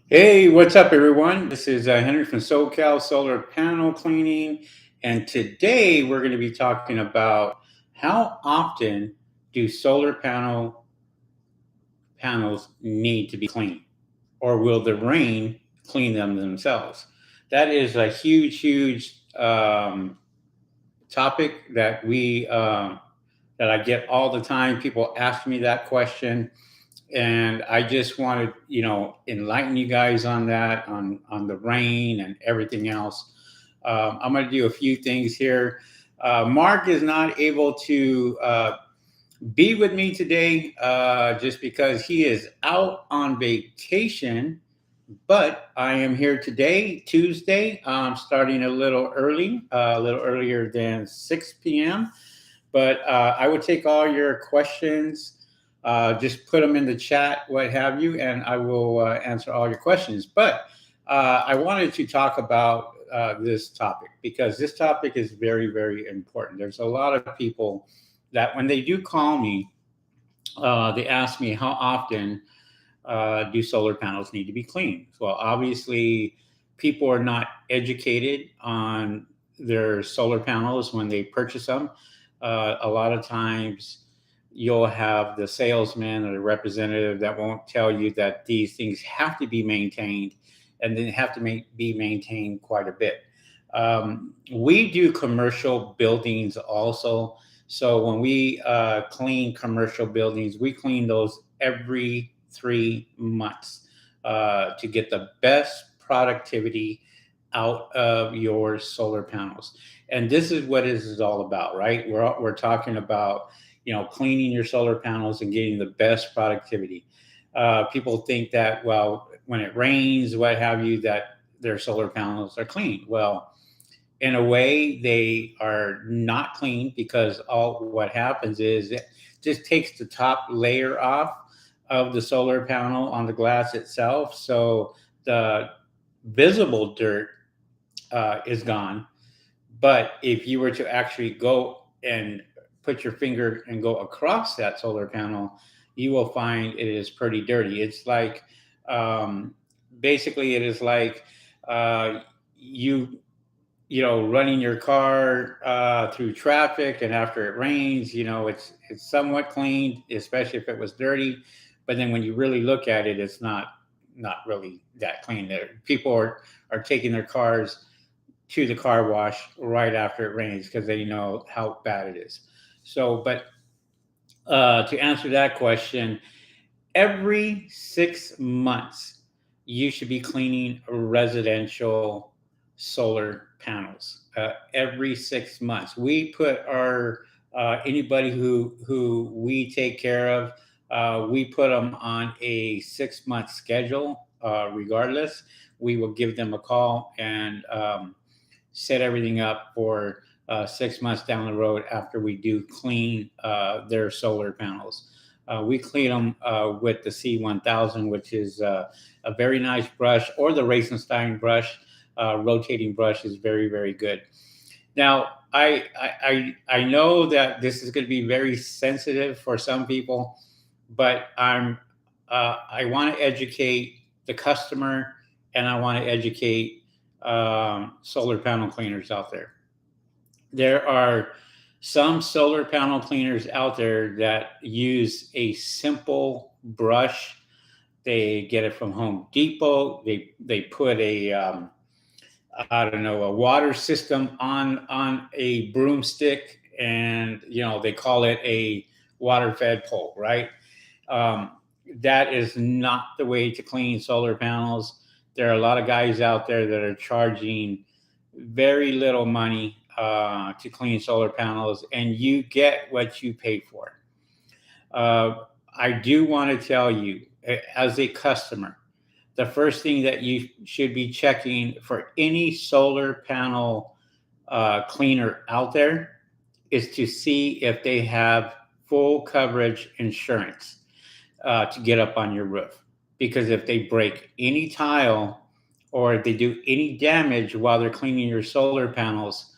Hey, what's up, everyone? This is Henry from SoCal Solar Panel Cleaning, and today we're going to be talking about how often do solar panels need to be cleaned, or will the rain clean them themselves? That is a huge topic that I get all the time. People ask me that question, and I just want to, enlighten you guys on that, on the rain and everything else. I'm going to do a few things here. Mark is not able to be with me today just because he is out on vacation. But I am here today, Tuesday, starting a little earlier than 6 p.m. But I would take all your questions, just put them in the chat, what have you, and I will answer all your questions. But I wanted to talk about this topic because this topic is very important. There's a lot of people that when they do call me, they ask me how often do solar panels need to be cleaned? Well, obviously, people are not educated on their solar panels when they purchase them. A lot of times, you'll have the salesman or the representative that won't tell you that these things have to be maintained and then have to be maintained quite a bit. We do commercial buildings also. So when we clean commercial buildings, we clean those every 3 months to get the best productivity out of your solar panels. And this is what this is all about, right? We're talking about, cleaning your solar panels and getting the best productivity. People think that, well, when it rains, what have you, that their solar panels are clean. Well, in a way, they are not clean because all what happens is it just takes the top layer off of the solar panel on the glass itself. So the visible dirt is gone. But if you were to actually go and put your finger and go across that solar panel, you will find it is pretty dirty. It's like, um, basically, it is like you running your car through traffic, and after it rains, it's somewhat clean, especially if it was dirty. But then when you really look at it, it's not really that clean. There, people are taking their cars to the car wash right after it rains because they know how bad it is. So, but to answer that question, every 6 months, you should be cleaning residential solar panels. Every 6 months, we put our anybody who we take care of, we put them on a 6 month schedule. Regardless, we will give them a call and set everything up for 6 months down the road after we do clean their solar panels. We clean them with the C1000, which is a very nice brush, or the Racenstein brush. Rotating brush is very good. Now, I know that this is going to be very sensitive for some people, but I want to educate the customer, and I want to educate solar panel cleaners out there. There are some solar panel cleaners out there that use a simple brush. They get it from Home Depot. They put a I don't know, a water system on a broomstick, and they call it a water fed pole, right? Um, that is not the way to clean solar panels. There are a lot of guys out there that are charging very little money to clean solar panels, and you get what you pay for. I do want to tell you, as a customer, the first thing that you should be checking for any solar panel cleaner out there is to see if they have full coverage insurance to get up on your roof. Because if they break any tile or if they do any damage while they're cleaning your solar panels,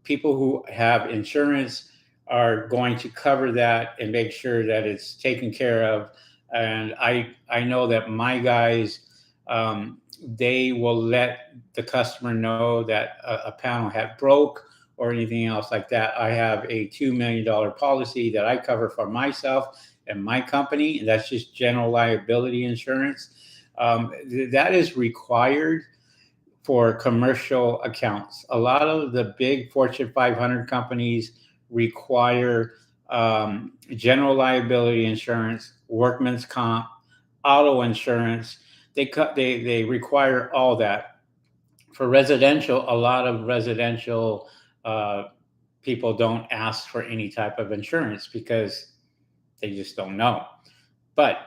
people who have insurance are going to cover that and make sure that it's taken care of. And I know that my guys They will let the customer know that a panel had broke or anything else like that. I have a $2 million policy that I cover for myself and my company, and that's just general liability insurance. That is required for commercial accounts. A lot of the big Fortune 500 companies require general liability insurance, workman's comp, auto insurance. They require all that. For residential, a lot of residential uh, people don't ask for any type of insurance because they just don't know. But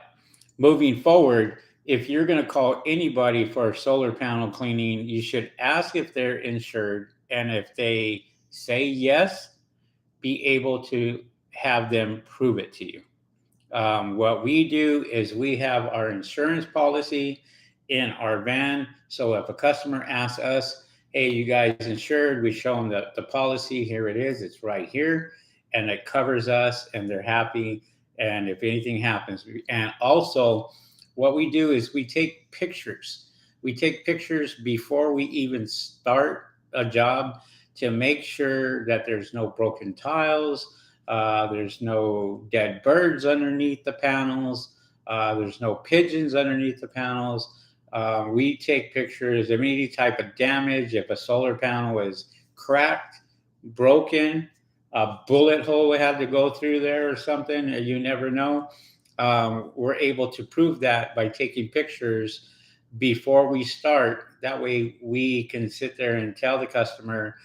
moving forward, if you're going to call anybody for solar panel cleaning, you should ask if they're insured. And if they say yes, be able to have them prove it to you. What we do is we have our insurance policy in our van. So if a customer asks us, hey, you guys insured, we show them the policy. Here it is. It's right here. And it covers us and they're happy. And if anything happens, and also what we do is we take pictures. We take pictures before we even start a job to make sure that there's no broken tiles, there's no dead birds underneath the panels. There's no pigeons underneath the panels. We take pictures of any type of damage. If a solar panel is cracked, broken, a bullet hole had to go through there or something, you never know. We're able to prove that by taking pictures before we start. That way we can sit there and tell the customer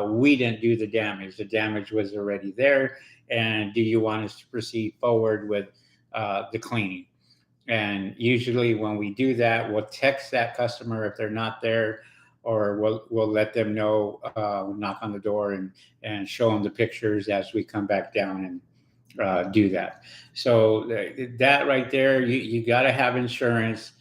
we didn't do the damage. The damage was already there. And do you want us to proceed forward with the cleaning? And usually when we do that, we'll text that customer if they're not there, or we'll let them know, knock on the door and show them the pictures as we come back down and do that. So that right there, you got to have insurance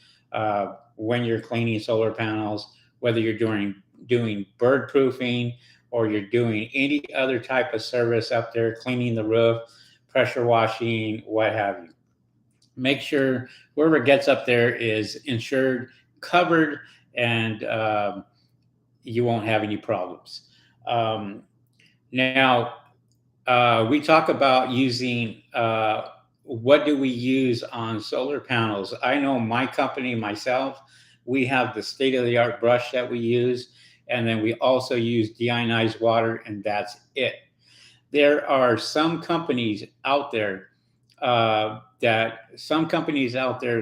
when you're cleaning solar panels, whether you're doing bird proofing or you're doing any other type of service up there, cleaning the roof, pressure washing, what have you. Make sure whoever gets up there is insured, covered, and you won't have any problems. Um, Now, we talk about using what do we use on solar panels. I know my company, myself, we have the state of the art brush that we use, and then we also use deionized water, and that's it. There are some companies out there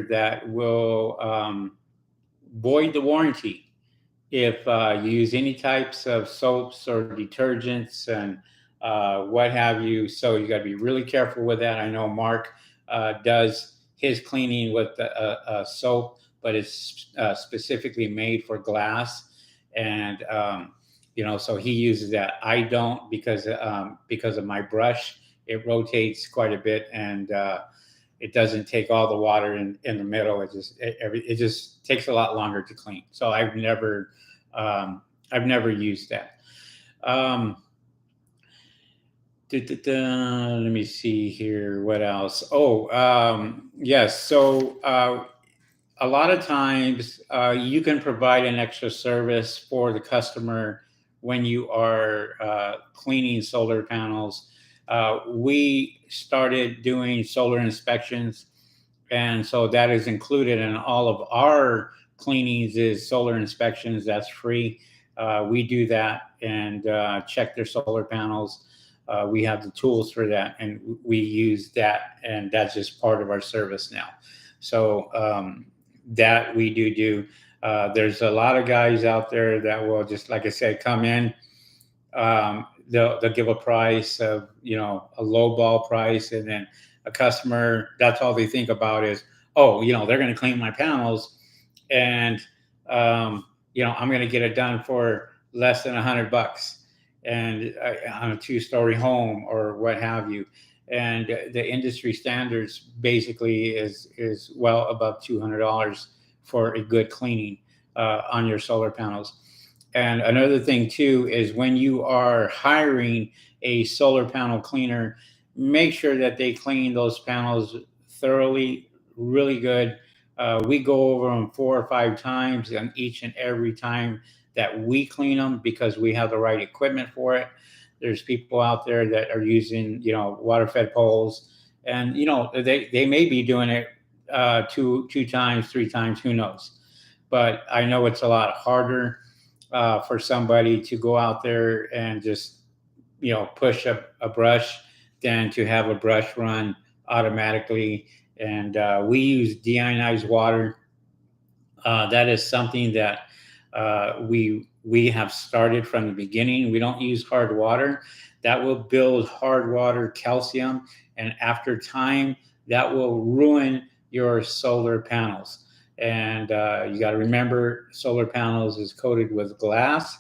that will void the warranty if you use any types of soaps or detergents and what have you. So you got to be really careful with that. I know Mark does his cleaning with a soap, but it's specifically made for glass, and so he uses that. I don't because of my brush. It rotates quite a bit, and it doesn't take all the water in the middle. It just takes a lot longer to clean. So I've never used that. Um, Let me see here. What else? Oh, yes. So a lot of times you can provide an extra service for the customer when you are cleaning solar panels. We started doing solar inspections, and so that is included in all of our cleanings is solar inspections. That's free. We do that and check their solar panels. We have the tools for that, and we use that, and that's just part of our service now. So that we do. There's a lot of guys out there that will just, like I said, come in. They'll give a price of a low ball price, and then a customer, that's all they think about is, oh, they're going to clean my panels, and I'm going to get it done for less than $100, and on a 2-story home or what have you. And the industry standards basically is well above $200 for a good cleaning on your solar panels. And another thing too is when you are hiring a solar panel cleaner, make sure that they clean those panels thoroughly, really good, We go over them 4 or 5 times, and each and every time that we clean them, because we have the right equipment for it. There's people out there that are using, water fed poles, and they may be doing it two times, 3 times, who knows? But I know it's a lot harder for somebody to go out there and just push a brush than to have a brush run automatically. And we use deionized water. That is something that we have started from the beginning. We don't use hard water. That will build hard water calcium, and after time, that will ruin your solar panels. And you got to remember, solar panels is coated with glass,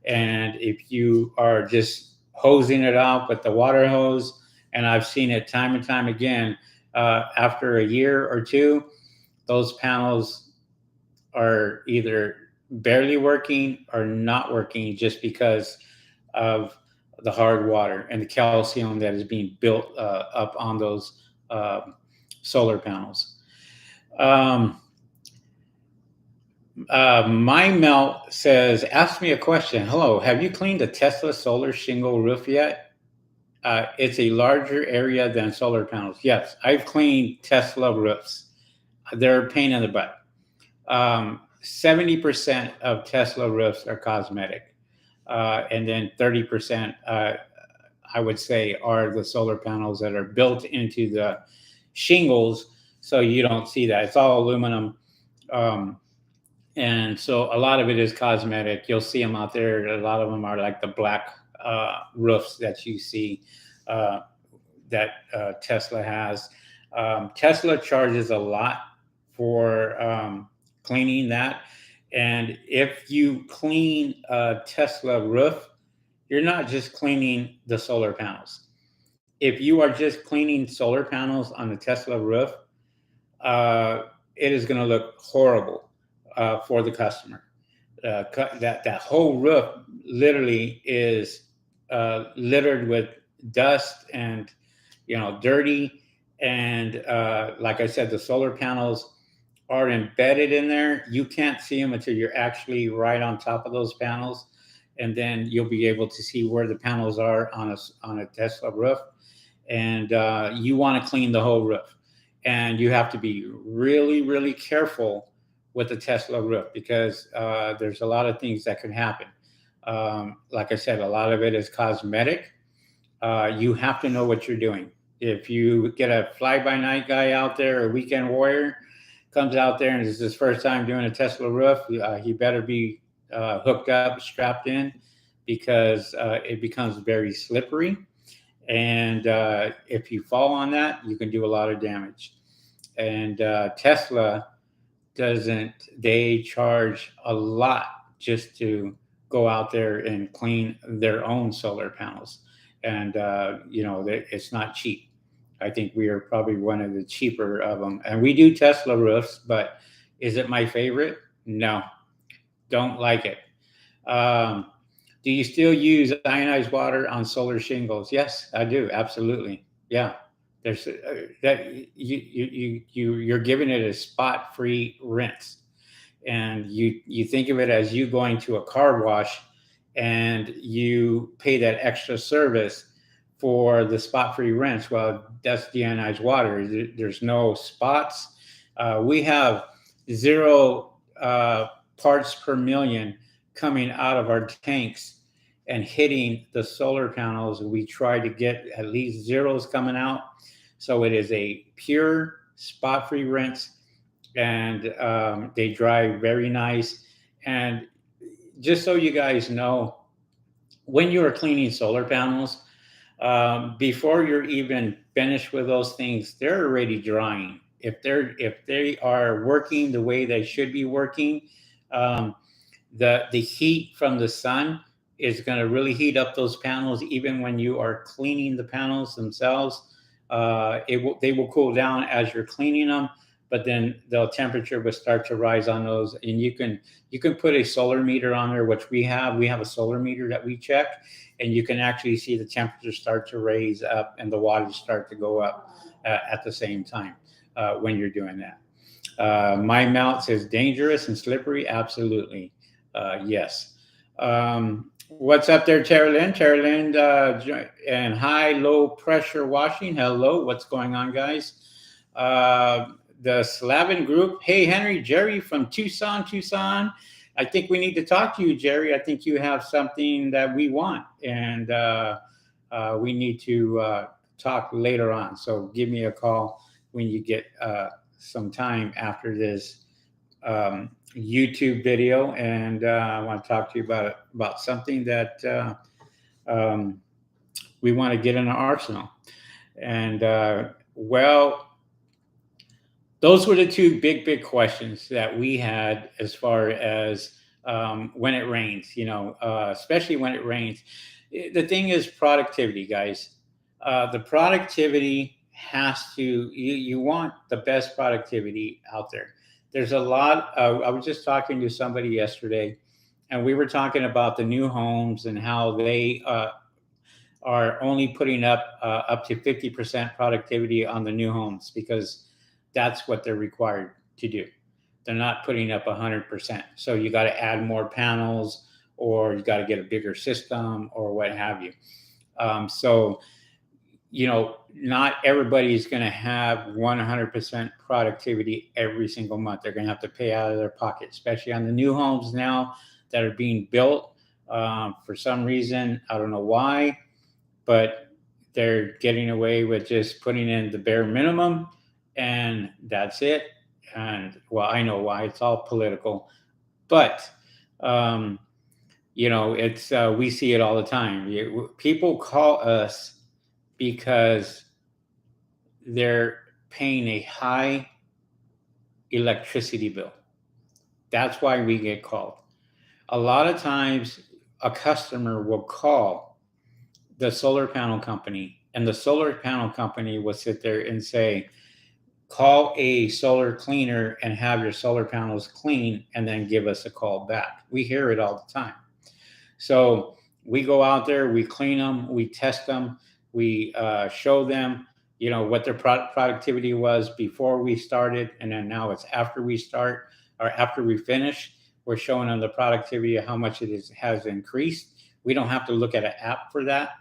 and if you are just hosing it out with the water hose, and I've seen it time and time again, after a year or two, those panels are either barely working or not working, just because of the hard water and the calcium that is being built up on those uh, solar panels. Um, my melt says, ask me a question. Hello, have you cleaned a Tesla solar shingle roof yet? It's a larger area than solar panels. Yes, I've cleaned Tesla roofs. They're a pain in the butt. 70% of Tesla roofs are cosmetic, and then 30%, I would say, are the solar panels that are built into the shingles, so you don't see that. It's all aluminum, um, and so a lot of it is cosmetic. You'll see them out there. A lot of them are like the black roofs that you see, uh, that Tesla has. Tesla charges a lot for cleaning that. And if you clean a Tesla roof, you're not just cleaning the solar panels. If you are just cleaning solar panels on the Tesla roof, it is going to look horrible for the customer. That whole roof literally is littered with dust and dirty. And like I said, the solar panels are embedded in there. You can't see them until you're actually right on top of those panels, and then you'll be able to see where the panels are on a Tesla roof. And you want to clean the whole roof, and you have to be really, really careful with the Tesla roof, because there's a lot of things that can happen. Like I said, a lot of it is cosmetic. You have to know what you're doing. If you get a fly-by-night guy out there, a weekend warrior, comes out there and it's his first time doing a Tesla roof, he better be hooked up, strapped in, because it becomes very slippery. And if you fall on that, you can do a lot of damage. And Tesla doesn't, they charge a lot just to go out there and clean their own solar panels. And, it's not cheap. I think we are probably one of the cheaper of them. And we do Tesla roofs, but is it my favorite? No, don't like it. Um, do you still use ionized water on solar shingles? Yes, I do. Absolutely. Yeah. There's that you're giving it a spot free rinse, and you think of it as you going to a car wash, and you pay that extra service for the spot free rinse. Well, that's deionized water. There's no spots. We have zero parts per million coming out of our tanks and hitting the solar panels. We try to get at least zeros coming out. So it is a pure spot free rinse, and they dry very nice. And just so you guys know, when you are cleaning solar panels, before you're even finished with those things, they're already drying. If they are working the way they should be working, um, the heat from the sun is going to really heat up those panels. Even when you are cleaning the panels themselves, they will cool down as you're cleaning them, but then the temperature will start to rise on those. And you can put a solar meter on there, which we have a solar meter that we check, and you can actually see the temperature start to raise up and the wattage start to go up at the same time when you're doing that. My mouth says dangerous and slippery. Absolutely. Yes. What's up there, Tara Lynn? Tara Lynn, and high, low pressure washing. Hello. What's going on, guys? Uh, the Slavin group. Hey, Henry, Jerry from Tucson, Tucson. I think we need to talk to you, Jerry. I think you have something that we want, and we need to talk later on. So give me a call when you get some time after this YouTube video, and I want to talk to you about something that um, we want to get in our arsenal. And well, those were the two big questions that we had as far as when it rains. Especially when it rains. The thing is productivity, guys. The productivity has to. You want the best productivity out there. There's a lot. I was just talking to somebody yesterday, and we were talking about the new homes and how they are only putting up to 50% productivity on the new homes because that's what they're required to do. They're not putting up 100%. So you got to add more panels, or you got to get a bigger system, or what have you. So not everybody is going to have 100% productivity every single month. They're going to have to pay out of their pocket, especially on the new homes now that are being built. For some reason, I don't know why, but they're getting away with just putting in the bare minimum, and that's it. And well, I know why. It's all political, but it's we see it all the time. People call us because they're paying a high electricity bill. That's why we get called. A lot of times, a customer will call the solar panel company, and the solar panel company will sit there and say, call a solar cleaner and have your solar panels clean, and then give us a call back. We hear it all the time. So we go out there, we clean them, we test them, we show them, what their productivity was before we started, and then now it's after we start or after we finish. We're showing them the productivity of how much has increased. We don't have to look at an app for that.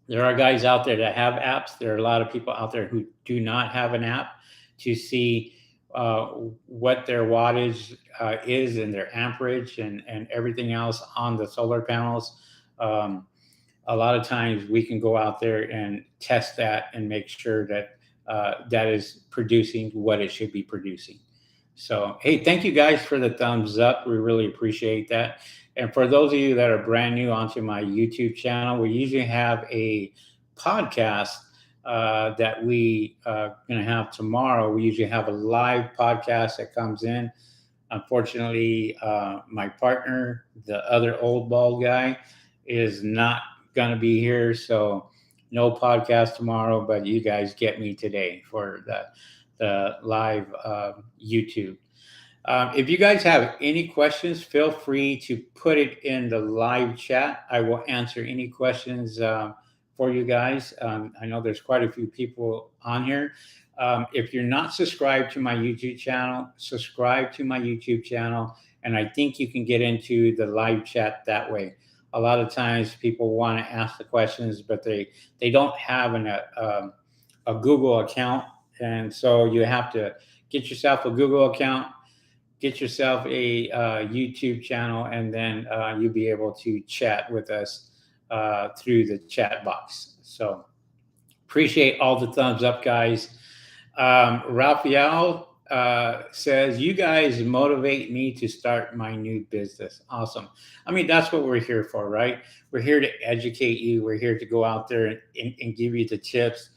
There are guys out there that have apps. There are a lot of people out there who do not have an app to see what their wattage is and their amperage and everything else on the solar panels. A lot of times we can go out there and test that and make sure that that is producing what it should be producing. So, hey, thank you guys for the thumbs up. We really appreciate that. And for those of you that are brand new onto my YouTube channel, we usually have a podcast that we going to have tomorrow. We usually have a live podcast that comes in. Unfortunately, my partner, the other old bald guy, is not going to be here. So no podcast tomorrow, but you guys get me today for the live YouTube. If you guys have any questions, feel free to put it in the live chat. I will answer any questions for you guys. I know there's quite a few people on here. If you're not subscribed to my YouTube channel, subscribe to my YouTube channel, and I think you can get into the live chat that way. A lot of times people want to ask the questions, but they don't have a Google account, and so you have to get yourself a Google account, get yourself a YouTube channel, and then you'll be able to chat with us through the chat box. So appreciate all the thumbs up, guys. Raphael says, you guys motivate me to start my new business. Awesome. I mean, that's what we're here for, right? We're here to educate you. We're here to go out there and give you the tips.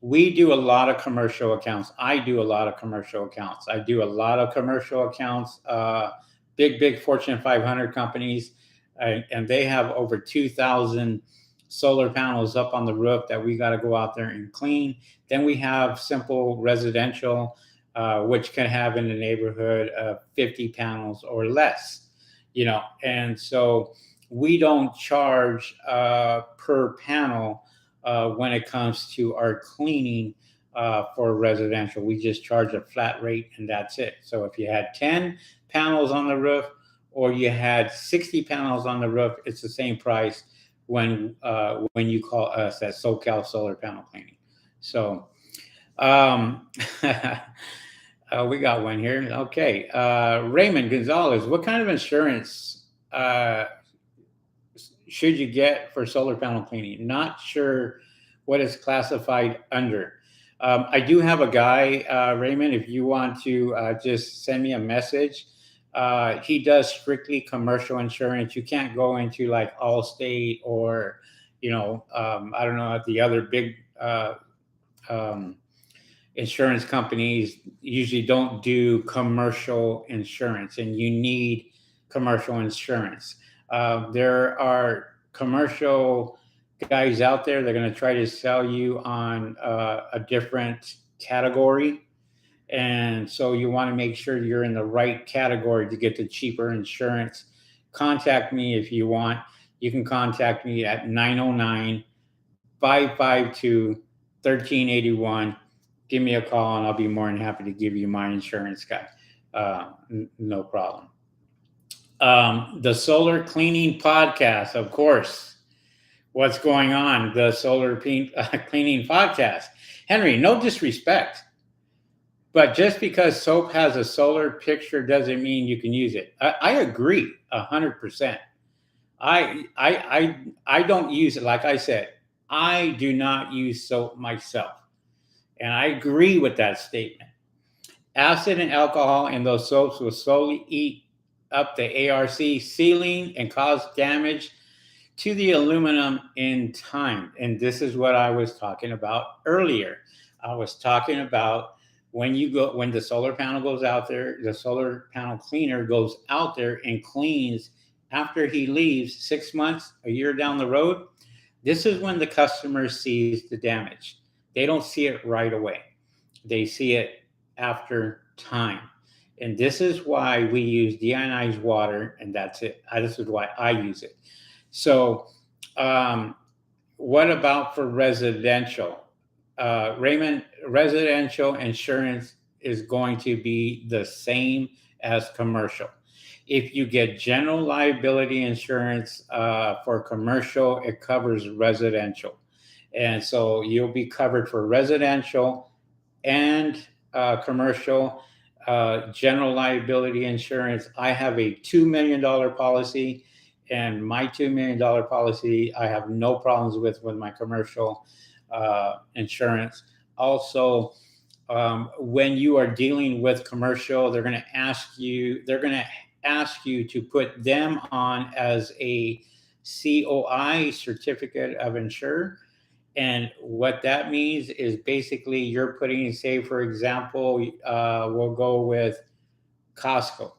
We do a lot of commercial accounts. I do a lot of commercial accounts. I do a lot of commercial accounts, big Fortune 500 companies, and they have over 2,000 solar panels up on the roof that we got to go out there and clean. Then we have simple residential, which can have in the neighborhood of 50 panels or less, and so we don't charge per panel when it comes to our cleaning for residential. We just charge a flat rate and that's it. So if you had 10 panels on the roof or you had 60 panels on the roof, it's the same price when you call us at SoCal Solar Panel Cleaning. So um, we got one here. Okay. Raymond Gonzalez, what kind of insurance should you get for solar panel cleaning? Not sure what it's classified under. I do have a guy, Raymond, if you want to just send me a message. He does strictly commercial insurance. You can't go into like Allstate or, I don't know, the other big um, insurance companies usually don't do commercial insurance, and you need commercial insurance. There are commercial guys out there. They're going to try to sell you on a different category. And so you want to make sure you're in the right category to get the cheaper insurance. Contact me if you want. You can contact me at 909-552-1381. Give me a call and I'll be more than happy to give you my insurance guy. No problem. The Solar Cleaning Podcast, of course. What's going on? The Solar Cleaning Podcast. Henry, no disrespect, but just because soap has a solar picture doesn't mean you can use it. I agree 100%. I don't use it. Like I said, I do not use soap myself. And I agree with that statement. Acid and alcohol in those soaps will slowly eat up the ARC sealing and cause damage to the aluminum in time. And this is what I was talking about earlier. I was talking about when the solar panel goes out there, the solar panel cleaner goes out there and cleans after he leaves 6 months, a year down the road. This is when the customer sees the damage. They don't see it right away. They see it after time. And this is why we use deionized water, and that's it. This is why I use it. So what about for residential? Raymond, residential insurance is going to be the same as commercial. If you get general liability insurance for commercial, it covers residential. And so you'll be covered for residential and commercial general liability insurance. I have a $2 million policy, and my $2 million policy, I have no problems with my commercial insurance. Also, when you are dealing with commercial, they're going to ask you to put them on as a COI, certificate of insured. And what that means is basically you're putting, say, for example, we'll go with Costco.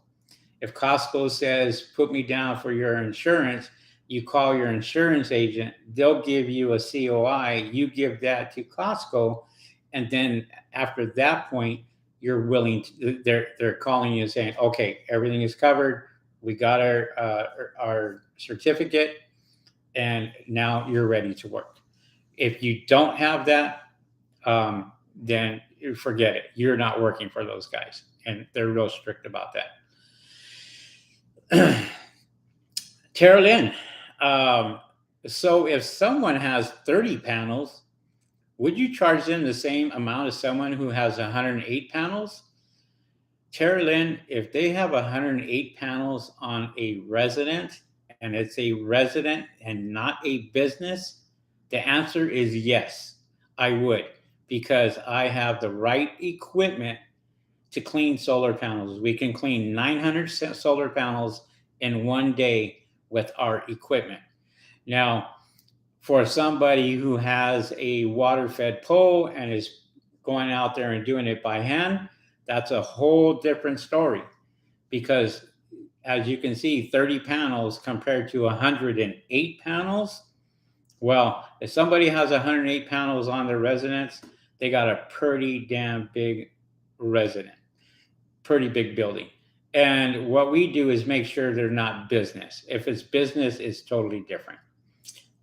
If Costco says, put me down for your insurance, you call your insurance agent, they'll give you a COI, you give that to Costco. And then after that point, you're willing to, they're calling you and saying, okay, everything is covered. We got our certificate and now you're ready to work. If you don't have that, then forget it. You're not working for those guys. And they're real strict about that. Tara Lynn, so if someone has 30 panels, would you charge them the same amount as someone who has 108 panels? Tara Lynn, if they have 108 panels on a resident, and it's a resident and not a business, the answer is yes, I would, because I have the right equipment to clean solar panels. We can clean 900 solar panels in one day with our equipment. Now, for somebody who has a water-fed pole and is going out there and doing it by hand, that's a whole different story. Because as you can see, 30 panels compared to 108 panels, well, if somebody has 108 panels on their residence, they got a pretty damn big resident, pretty big building. And what we do is make sure they're not business. If it's business, it's totally different.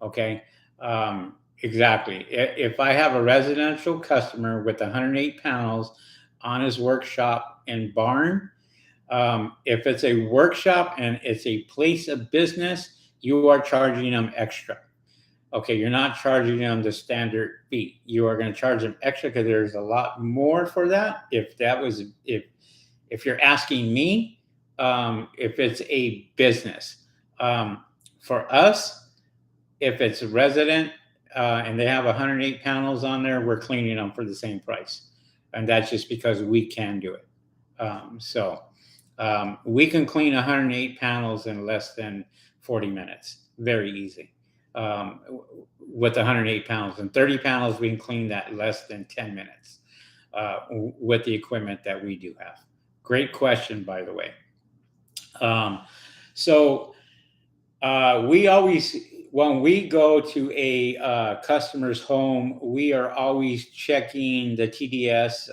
Okay. Exactly. If I have a residential customer with 108 panels on his workshop and barn, if it's a workshop and it's a place of business, you are charging them extra. Okay, you're not charging them the standard fee. You are going to charge them extra because there's a lot more for that. If you're asking me, if it's a business, um, for us, if it's a resident and they have 108 panels on there, we're cleaning them for the same price, and that's just because we can do it. We can clean 108 panels in less than 40 minutes, very easy. Um, with 108 panels and 30 panels, we can clean that less than 10 minutes with the equipment that we do have. Great question, by the way. Um, so we always, when we go to a customer's home, we are always checking the TDS,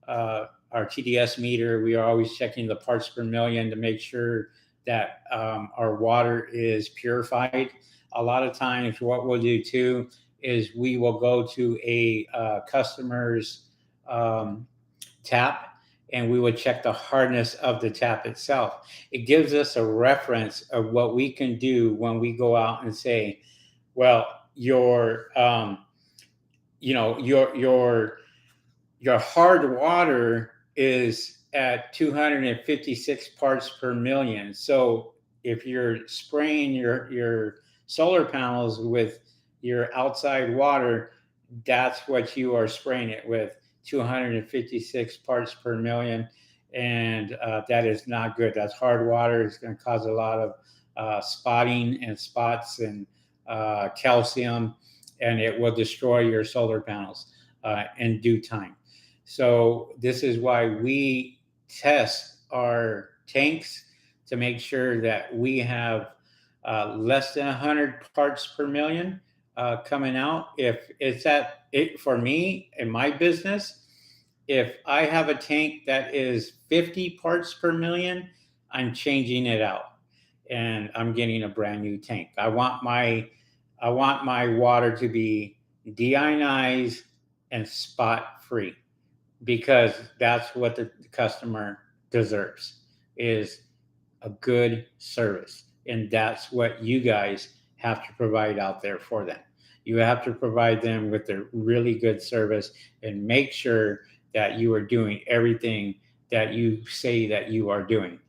our TDS meter. We are always checking the parts per million to make sure that our water is purified. A lot of times, what we'll do too is we will go to a customer's um, tap, and we would check the hardness of the tap itself. It gives us a reference of what we can do when we go out and say, well, you know, your hard water is at 256 parts per million. So if you're spraying your solar panels with your outside water, that's what you are spraying it with, 256 parts per million. And that is not good. That's hard water. It's going to cause a lot of spotting and spots and calcium, and it will destroy your solar panels in due time. So this is why we test our tanks to make sure that we have less than 100 parts per million coming out. If it's at it for me in my business, if I have a tank that is 50 parts per million, I'm changing it out and I'm getting a brand new tank. I want my water to be deionized and spot free, because that's what the customer deserves, is a good service. And that's what you guys have to provide out there for them. You have to provide them with a really good service and make sure that you are doing everything that you say that you are doing.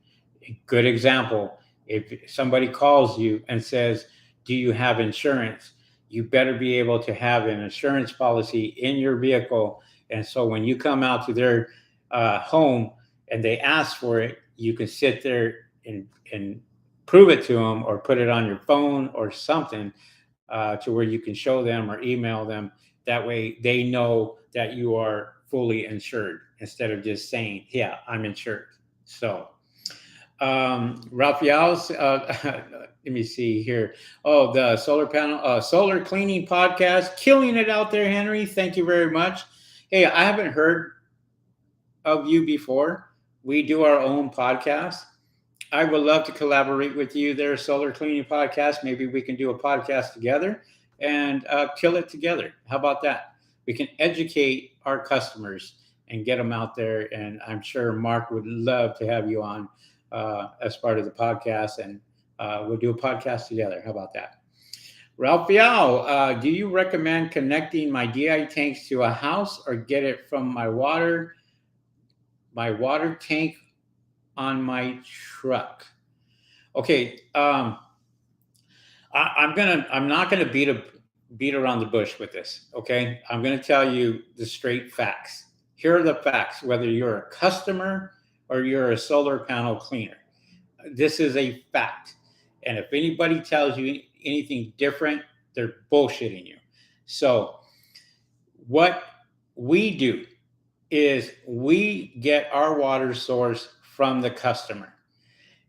A good example, if somebody calls you and says, do you have insurance? You better be able to have an insurance policy in your vehicle. And so when you come out to their home and they ask for it, you can sit there and prove it to them, or put it on your phone or something to where you can show them or email them. That way they know that you are fully insured, instead of just saying, yeah, I'm insured. So, Raphael's, let me see here. Oh, the solar cleaning podcast, killing it out there, Henry. Thank you very much. Hey, I haven't heard of you before. We do our own podcast. I would love to collaborate with you there, Solar Cleaning Podcast. Maybe we can do a podcast together and kill it together. How about that? We can educate our customers and get them out there. And I'm sure Mark would love to have you on as part of the podcast, and we'll do a podcast together. How about that? Raphael, do you recommend connecting my DI tanks to a house, or get it from my water tank on my truck? Okay, I'm not gonna beat around the bush with this. Okay, I'm gonna tell you the straight facts. Here are the facts. Whether you're a customer or you're a solar panel cleaner, this is a fact. And if anybody tells you anything different, they're bullshitting you. So what we do is we get our water source from the customer,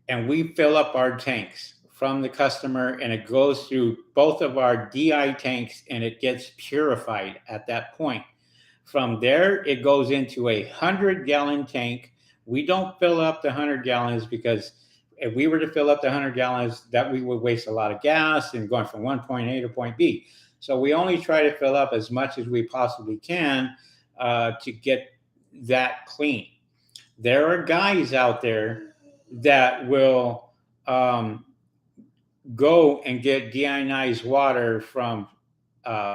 and we fill up our tanks from the customer, and it goes through both of our DI tanks, and it gets purified at that point. From there, it goes into a 100-gallon tank. We don't fill up the 100 gallons, because if we were to fill up the 100 gallons, that we would waste a lot of gas and going from one point A to point B. So we only try to fill up as much as we possibly can to get that clean. There are guys out there that will um, go and get deionized water from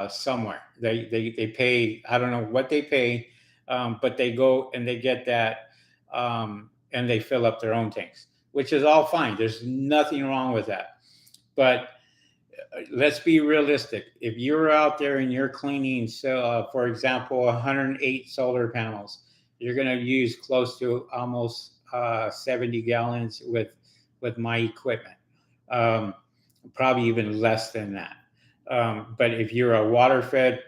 somewhere. They pay, I don't know what they pay, but they go and they get that, and they fill up their own tanks, which is all fine. There's nothing wrong with that. But let's be realistic. If you're out there and you're cleaning, so for example, 108 solar panels, you're going to use close to almost 70 gallons with my equipment. Um, Probably even less than that. But if you're a water-fed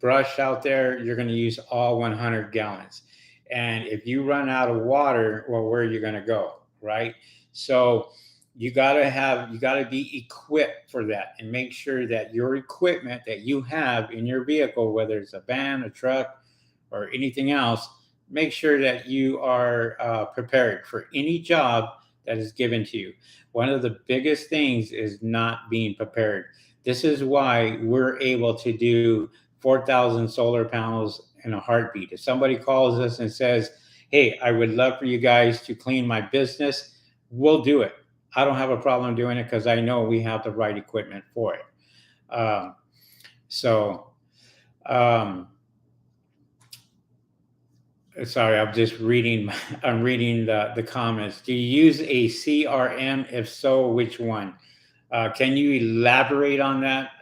brush out there, you're going to use all 100 gallons. And if you run out of water, well, where are you going to go, right? So you got to be equipped for that, and make sure that your equipment that you have in your vehicle, whether it's a van, a truck, or anything else, make sure that you are prepared for any job that is given to you. One of the biggest things is not being prepared. This is why we're able to do 4,000 solar panels in a heartbeat. If somebody calls us and says, "Hey, I would love for you guys to clean my business," we'll do it. I don't have a problem doing it because I know we have the right equipment for it. So, um, sorry, I'm just reading. I'm reading the comments. Do you use a CRM? If so, which one? Can you elaborate on that,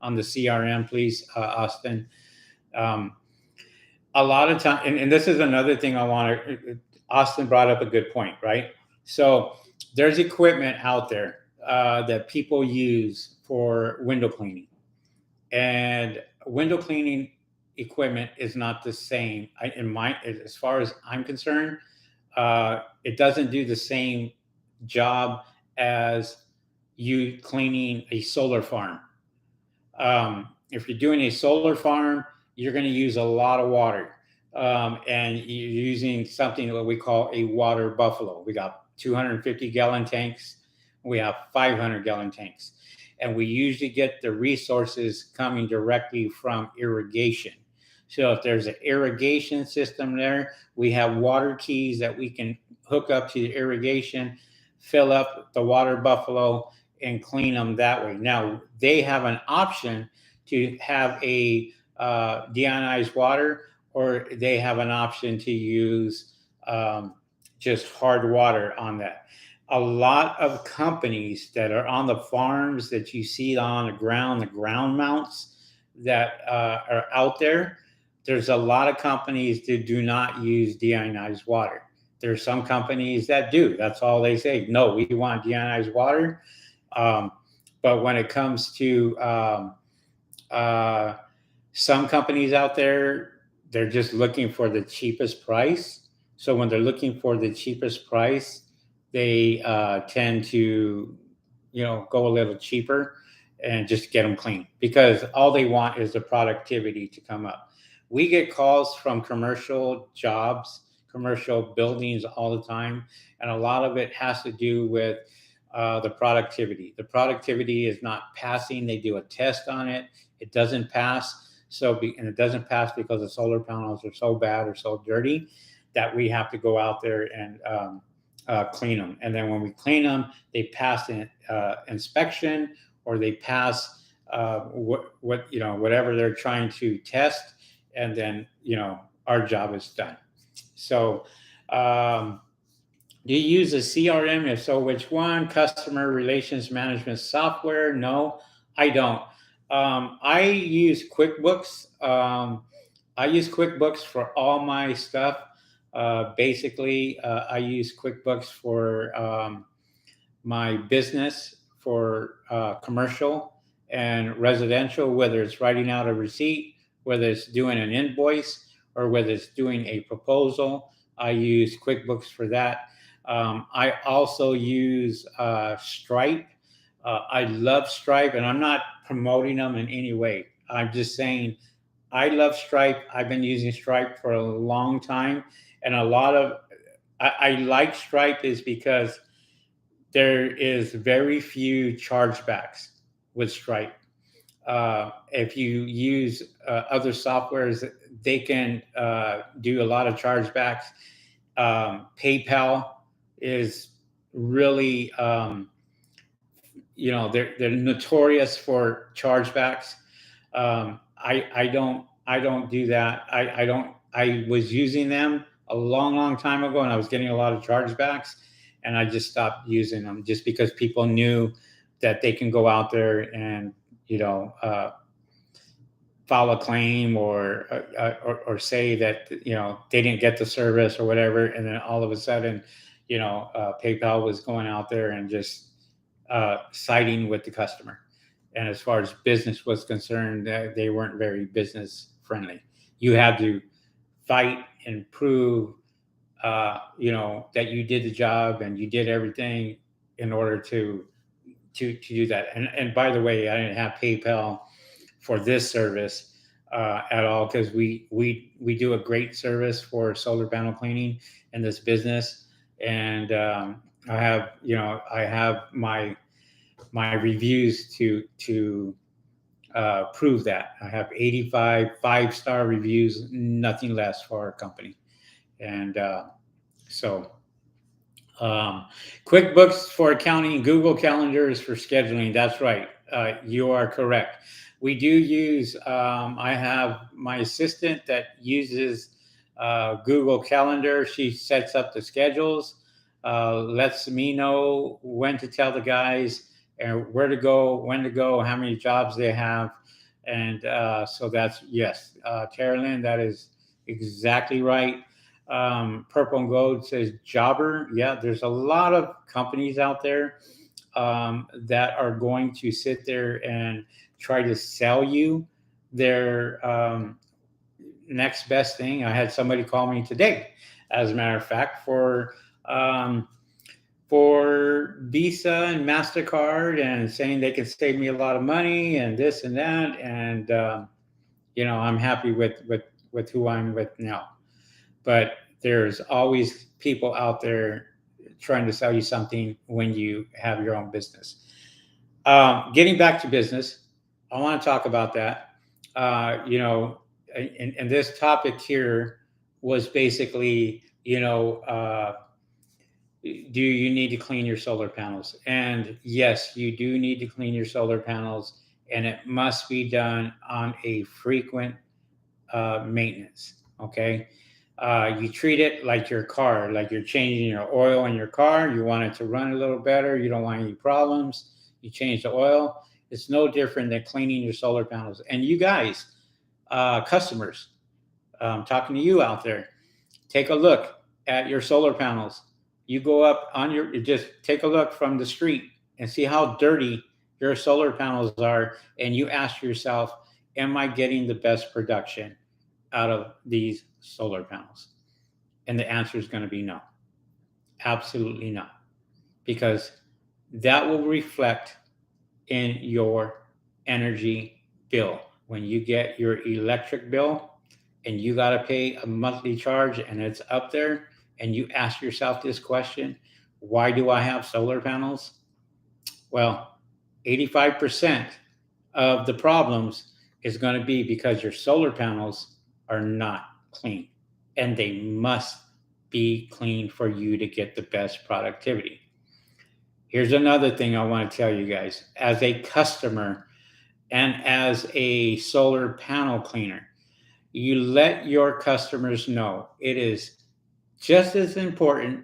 on the CRM, please, Austin? Um, a lot of time, and this is another thing I want to. Austin brought up a good point, right? So there's equipment out there that people use for window cleaning, and window cleaning equipment is not the same. As far as I'm concerned, it doesn't do the same job as you cleaning a solar farm. If you're doing a solar farm, you're going to use a lot of water, and you're using something that we call a water buffalo. We got 250-gallon tanks, we have 500-gallon tanks, and we usually get the resources coming directly from irrigation. So if there's an irrigation system there, we have water keys that we can hook up to the irrigation, fill up the water buffalo, and clean them that way. Now they have an option to have a deionized water, or they have an option to use just hard water on that. A lot of companies that are on the farms that you see on the ground mounts that are out there, there's a lot of companies that do not use deionized water. There's some companies that do. That's all they say. No, we want deionized water. Um, but when it comes to uh, some companies out there, they're just looking for the cheapest price. So when they're looking for the cheapest price, they tend to, go a little cheaper and just get them clean, because all they want is the productivity to come up. We get calls from commercial jobs, commercial buildings all the time, and a lot of it has to do with the productivity. The productivity is not passing. They do a test on it. It doesn't pass. And it doesn't pass because the solar panels are so bad or so dirty that we have to go out there and clean them. And then when we clean them, they pass an inspection, or they pass whatever they're trying to test, and then our job is done. So. Do you use a CRM? If so, which one? Customer relations management software? No, I don't. I use QuickBooks. I use QuickBooks for all my stuff. Basically, I use QuickBooks for my business, for commercial and residential, whether it's writing out a receipt, whether it's doing an invoice, or whether it's doing a proposal. I use QuickBooks for that. I also use Stripe. I love Stripe, and I'm not promoting them in any way. I'm just saying I love Stripe. I've been using Stripe for a long time, and I like Stripe is because there is very few chargebacks with Stripe. If you use other softwares, they can do a lot of chargebacks. PayPal is really, they're notorious for chargebacks. I don't do that. I don't. I was using them a long, long time ago, and I was getting a lot of chargebacks, and I just stopped using them just because people knew that they can go out there and you know uh, file a claim or say that they didn't get the service or whatever, and then all of a sudden, PayPal was going out there and just siding with the customer. And as far as business was concerned, they weren't very business friendly. You had to fight and prove, that you did the job and you did everything in order to do that. And by the way, I didn't have PayPal for this service at all because we do a great service for solar panel cleaning in this business, and I have my reviews to prove that. I have 85 5-star reviews, nothing less for our company, and so um, QuickBooks for accounting, Google Calendars for scheduling. That's right. You are correct. We do use, I have my assistant that uses Google Calendar. She sets up the schedules, lets me know when to tell the guys and where to go, when to go, how many jobs they have. And so that's, yes, Carolyn, that is exactly right. Purple and Gold says Jobber. Yeah, there's a lot of companies out there that are going to sit there and try to sell you their next best thing. I had somebody call me today, as a matter of fact, um, for Visa and Mastercard, and saying they can save me a lot of money and this and that, and I'm happy with who I'm with now. But there's always people out there trying to sell you something when you have your own business. Getting back to business, I want to talk about that. And this topic here was basically, do you need to clean your solar panels? And yes, you do need to clean your solar panels, and it must be done on a frequent maintenance. Okay. You treat it like your car, like you're changing your oil in your car. You want it to run a little better. You don't want any problems. You change the oil. It's no different than cleaning your solar panels. And you guys, customers, talking to you out there, take a look at your solar panels. You go up on just take a look from the street and see how dirty your solar panels are. And you ask yourself, am I getting the best production out of these solar panels? And the answer is going to be no, absolutely not, because that will reflect in your energy bill. When you get your electric bill and you got to pay a monthly charge and it's up there, and you ask yourself this question, why do I have solar panels? Well, 85% of the problems is going to be because your solar panels are not clean, and they must be clean for you to get the best productivity. Here's another thing I want to tell you guys. As a customer and as a solar panel cleaner, you let your customers know it is just as important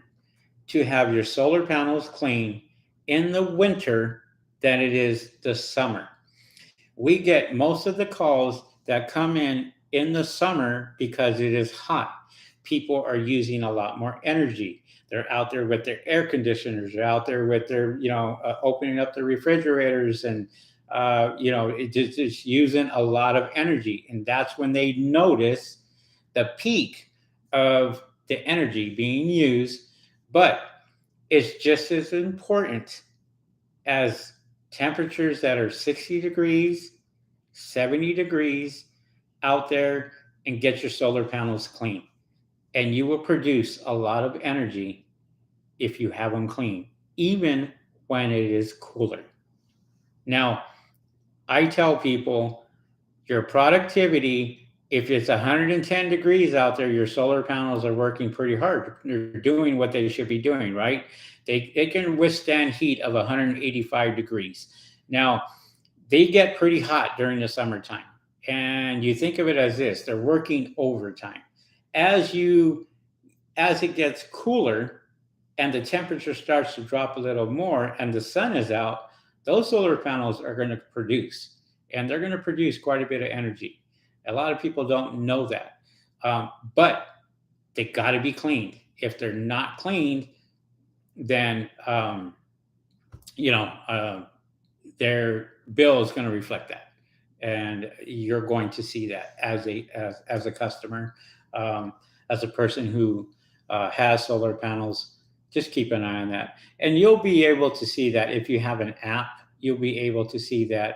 to have your solar panels clean in the winter than it is the summer. We get most of the calls that come in the summer because it is hot. People are using a lot more energy. They're out there with their air conditioners. They're out there with their, opening up the refrigerators, and it's using a lot of energy. And that's when they notice the peak of the energy being used. But it's just as important as temperatures that are 60 degrees, 70 degrees out there, and get your solar panels clean. And you will produce a lot of energy if you have them clean, even when it is cooler. Now, I tell people your productivity, if it's 110 degrees out there, your solar panels are working pretty hard. They're doing what they should be doing, right? They can withstand heat of 185 degrees. Now, they get pretty hot during the summertime. And you think of it as this, they're working overtime. As you as it gets cooler and the temperature starts to drop a little more and the sun is out, those solar panels are going to produce, and they're going to produce quite a bit of energy. A lot of people don't know that. But they got to be cleaned. If they're not cleaned, then you know their bill is going to reflect that, and you're going to see that as a customer, as a person who has solar panels. Just keep an eye on that, and you'll be able to see that if you have an app. You'll be able to see uh,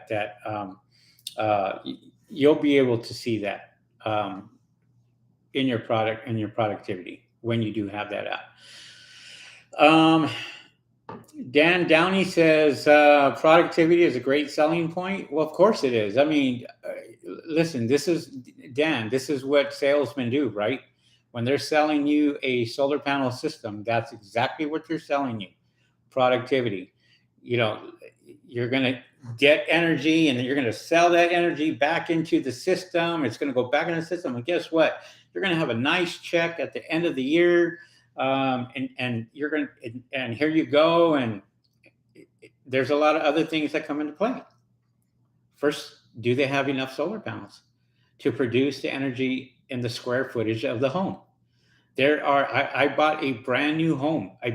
you'll be able to see that in your product and your productivity when you do have that app. Dan Downey says productivity is a great selling point. Well, of course it is. I mean, listen, this is Dan. This is what salesmen do, right? When they're selling you a solar panel system, that's exactly what they're selling you: productivity. You know, you're going to get energy, and then you're going to sell that energy back into the system. It's going to go back in the system, and guess what? You're going to have a nice check at the end of the year, and you're going to, and here you go. And there's a lot of other things that come into play. First, do they have enough solar panels to produce the energy in the square footage of the home? I bought a brand new home I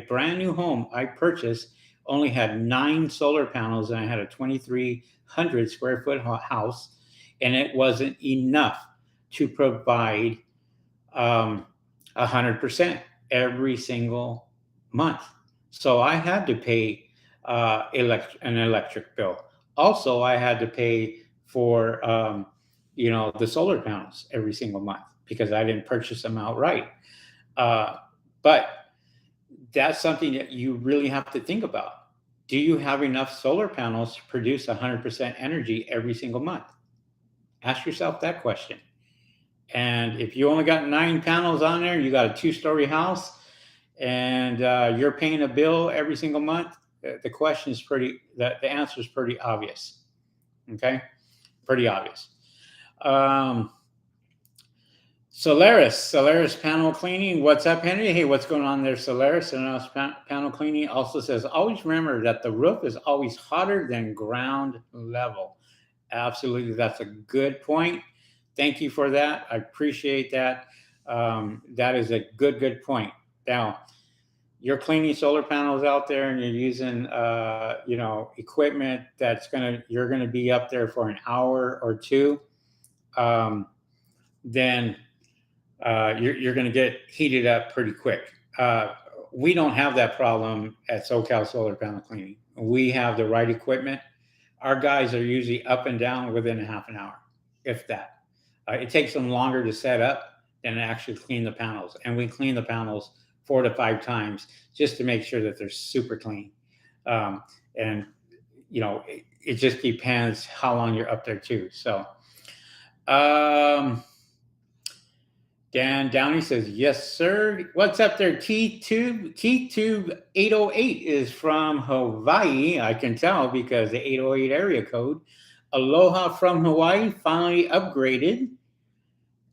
purchased, only had 9 solar panels, and I had a 2,300 square foot house, and it wasn't enough to provide 100% every single month. So I had to pay an electric bill. Also, I had to pay for the solar panels every single month because I didn't purchase them outright. But that's something that you really have to think about. Do you have enough solar panels to produce 100% energy every single month? Ask yourself that question. And if you only got 9 panels on there, you got a 2-story house, and you're paying a bill every single month, the question is the answer is pretty obvious. Okay, pretty obvious. Solaris panel cleaning. What's up, Henry? Hey, what's going on there, Solaris? And panel cleaning also says, always remember that the roof is always hotter than ground level. Absolutely, that's a good point. Thank you for that. I appreciate that. That is a good point. Now, you're cleaning solar panels out there, and you're using equipment you're gonna be up there for an hour or two. Then you're going to get heated up pretty quick. We don't have that problem at SoCal Solar Panel Cleaning. We have the right equipment. Our guys are usually up and down within a half an hour, if that. It takes them longer to set up than to actually clean the panels. And we clean the panels 4 to 5 times just to make sure that they're super clean. And, it just depends how long you're up there too. So, Dan Downey says, yes, sir. What's up there, T-Tube? T-Tube 808 is from Hawaii. I can tell because the 808 area code. Aloha from Hawaii, finally upgraded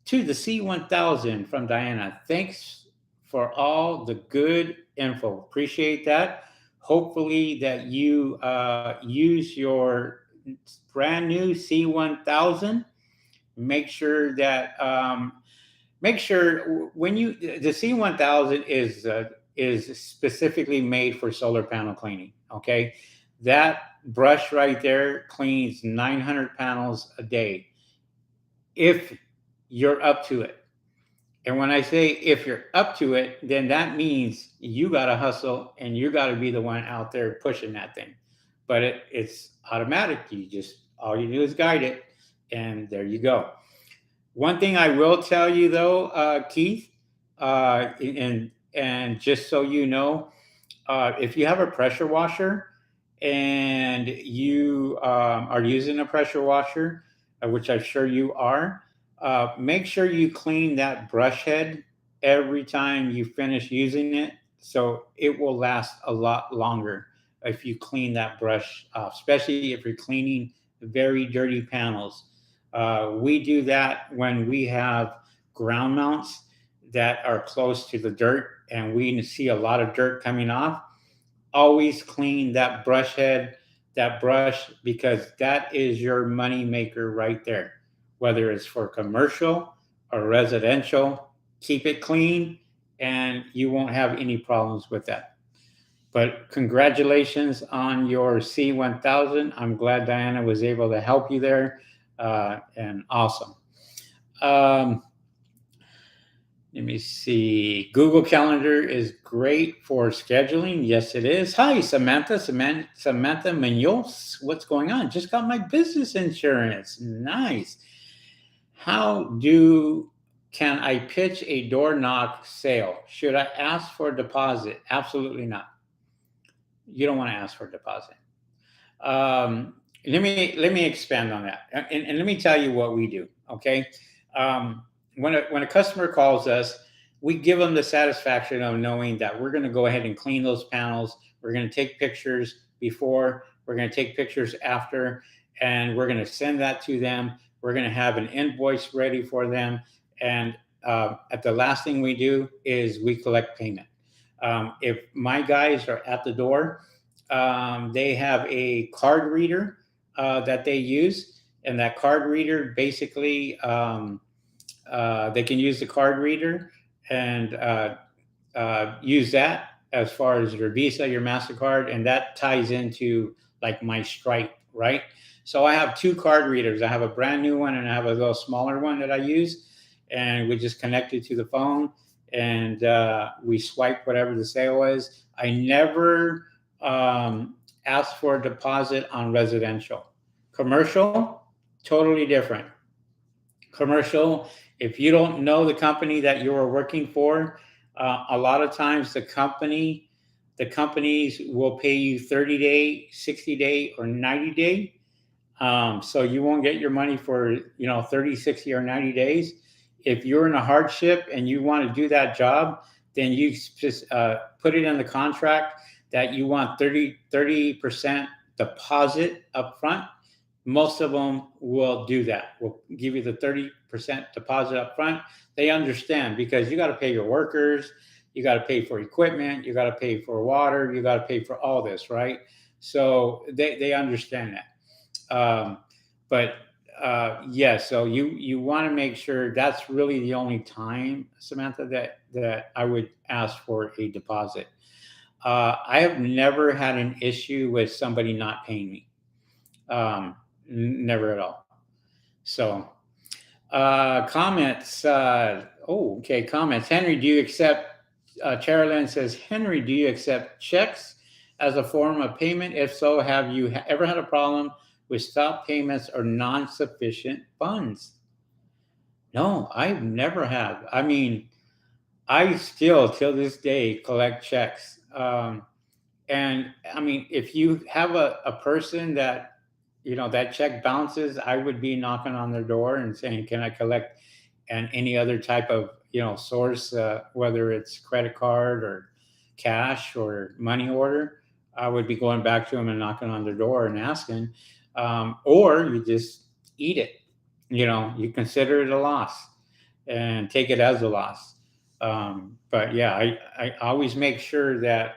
to the C1000 from Diana. Thanks for all the good info. Appreciate that. Hopefully that you use your brand new C1000. Make sure when the C1000 is specifically made for solar panel cleaning. Okay, that brush right there cleans 900 panels a day if you're up to it. And when I say if you're up to it, then that means you got to hustle and you got to be the one out there pushing that thing. But it's automatic. All you do is guide it, and there you go. One thing I will tell you though, Keith, and just so you know, if you have a pressure washer and you are using a pressure washer, which I'm sure you are, make sure you clean that brush head every time you finish using it, so it will last a lot longer if you clean that brush off, especially if you're cleaning very dirty panels. We do that when we have ground mounts that are close to the dirt and we see a lot of dirt coming off. Always clean that brush head, that brush, because that is your money maker right there. Whether it's for commercial or residential, keep it clean and you won't have any problems with that. But congratulations on your C1000. I'm glad Diana was able to help you there. And awesome. Um, Let me see. Google Calendar is great for scheduling. Yes, it is. Hi, Samantha. Samantha Munoz. What's going on? Just got my business insurance. Nice. How do can I pitch a door knock sale? Should I ask for a deposit? Absolutely not. You don't want to ask for a deposit. Let me expand on that, and let me tell you what we do. Okay, um, when a customer calls us, we give them the satisfaction of knowing that we're going to go ahead and clean those panels. We're going to take pictures before. We're going to take pictures after, and we're going to send that to them. We're going to have an invoice ready for them, and at the last thing we do is we collect payment. If my guys are at the door, they have a card reader that they use, and that card reader basically they can use the card reader and use that as far as your Visa, your MasterCard, and that ties into like my Stripe, right? So I have two card readers. I have a brand new one and I have a little smaller one that I use, and we just connect it to the phone and we swipe whatever the sale is. I never ask for a deposit on residential. Commercial, totally different. Commercial, if you don't know the company that you are working for, a lot of times the companies will pay you 30-day, 60-day, or 90-day. So you won't get your money for 30, 60, or 90 days. If you're in a hardship and you want to do that job, then you just put it in the contract that you want 30% deposit up front. Most of them will do that. Will give you the 30% deposit up front. They understand because you got to pay your workers, you got to pay for equipment, you got to pay for water, you got to pay for all this, right? So they understand that. But yeah, so you want to make sure that's really the only time, Samantha, that I would ask for a deposit. I have never had an issue with somebody not paying me. Never at all. So, comments. Okay, comments. Henry, do you accept? Carolyn says, Henry, do you accept checks as a form of payment? If so, have you ever had a problem with stop payments or non-sufficient funds? No, I've never have. I mean, I still, till this day, collect checks. And I mean, if you have a person that that check bounces, I would be knocking on their door and saying, "Can I collect?" And any other type of source, whether it's credit card or cash or money order, I would be going back to them and knocking on their door and asking. Or you just eat it. You consider it a loss and take it as a loss. But yeah, I always make sure that